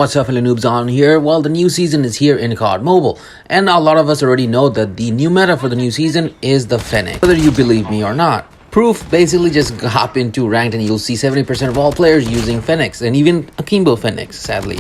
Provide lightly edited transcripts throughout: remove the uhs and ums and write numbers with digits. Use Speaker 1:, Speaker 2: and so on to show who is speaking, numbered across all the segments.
Speaker 1: What's up, fellow noobs? On here. Well, the new season is here in CodMobile, and a lot of us already know that the new meta for the new season is the Fennec, whether you believe me or not. Proof, basically just hop into ranked and you'll see 70% of all players using Fennecs, and even Akimbo Fennecs, sadly.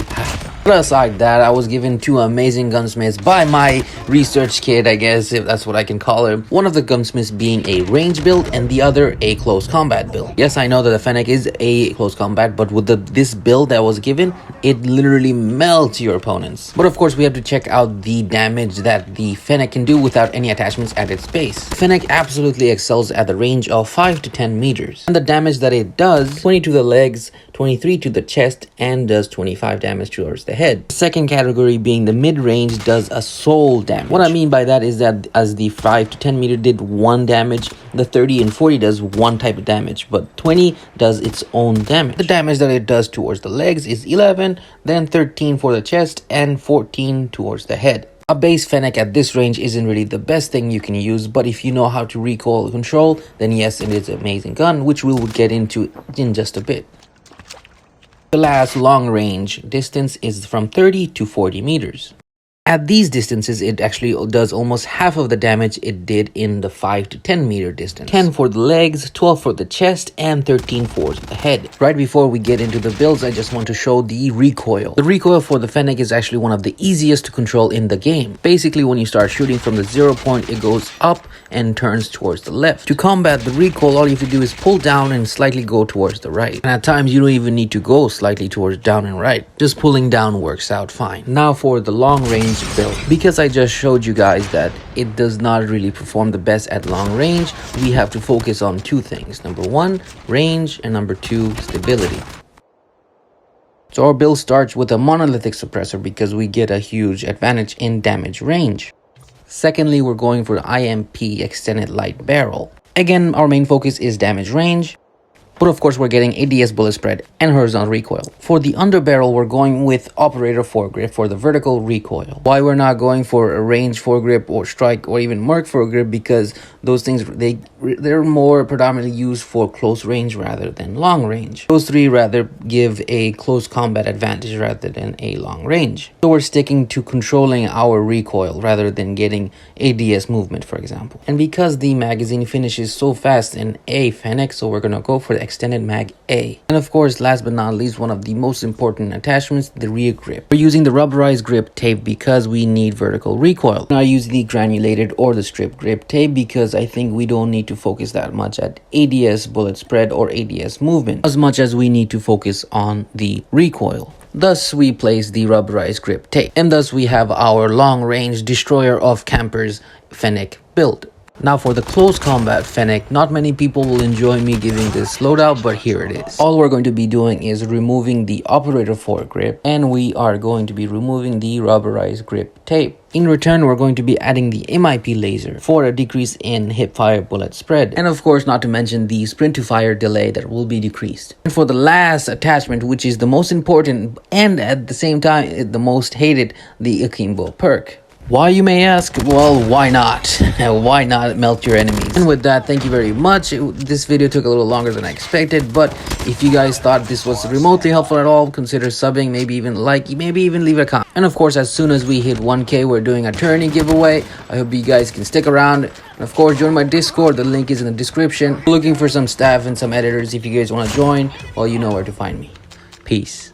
Speaker 1: But aside that, I was given two amazing gunsmiths by my research kid, I guess, if that's what I can call him. One of the gunsmiths being a range build and the other a close combat build. Yes, I know that the Fennec is a close combat, but with this build that was given, it literally melts your opponents. But of course, we have to check out the damage that the Fennec can do without any attachments at its base. Fennec absolutely excels at the range of 5 to 10 meters. And the damage that it does, 20 to the legs, 23 to the chest, and does 25 damage towards the head. The second category being the mid-range does a soul damage. What I mean by that is that as the 5 to 10 meter did 1 damage, the 30 and 40 does 1 type of damage, but 20 does its own damage. The damage that it does towards the legs is 11, then 13 for the chest, and 14 towards the head. A base Fennec at this range isn't really the best thing you can use, but if you know how to recoil control, then yes, it is an amazing gun, which we will get into in just a bit. The last long range distance is from 30 to 40 meters. At these distances, it actually does almost half of the damage it did in the 5 to 10 meter distance. 10 for the legs, 12 for the chest, and 13 for the head. Right before we get into the builds, I just want to show the recoil. The recoil for the Fennec is actually one of the easiest to control in the game. Basically, when you start shooting from the 0 point, it goes up and turns towards the left. To combat the recoil, all you have to do is pull down and slightly go towards the right. And at times, you don't even need to go slightly towards down and right. Just pulling down works out fine. Now for the long range build. Because I just showed you guys that it does not really perform the best at long range, we have to focus on two things. Number one, range, and number two, stability. So our build starts with a monolithic suppressor because we get a huge advantage in damage range. Secondly, we're going for the IMP extended light barrel. Again, our main focus is damage range, but of course we're getting ADS bullet spread and horizontal recoil. For the underbarrel, we're going with operator foregrip for the vertical recoil. Why we're not going for a range foregrip or strike or even merc foregrip? Because those things, they're more predominantly used for close range rather than long range. Those three rather give a close combat advantage rather than a long range. So we're sticking to controlling our recoil rather than getting ADS movement, for example. And because the magazine finishes so fast in a Fennec, so we're gonna go for the extended mag A. And of course, last but not least, one of the most important attachments, the rear grip. We're using the rubberized grip tape because we need vertical recoil. I use the granulated or the strip grip tape because I think we don't need to focus that much at ADS bullet spread or ADS movement as much as we need to focus on the recoil. Thus, we place the rubberized grip tape, and thus we have our long-range destroyer of campers Fennec build. Now for the close combat Fennec, not many people will enjoy me giving this loadout, but here it is. All we're going to be doing is removing the operator foregrip, and we are going to be removing the rubberized grip tape. In return, we're going to be adding the MIP laser for a decrease in hip-fire bullet spread, and of course not to mention the sprint-to-fire delay that will be decreased. And for the last attachment, which is the most important and at the same time the most hated, the Akimbo perk. Why, you may ask? Well, why not? Why not melt your enemies? And with that, thank you very much. This video took a little longer than I expected, but if you guys thought this was remotely helpful at all, consider subbing, maybe even maybe even leave a comment. And of course, as soon as we hit 1K, we're doing a tourney giveaway. I hope you guys can stick around. And of course, join my Discord. The link is in the description. Looking for some staff and some editors. If you guys want to join, well, you know where to find me. Peace.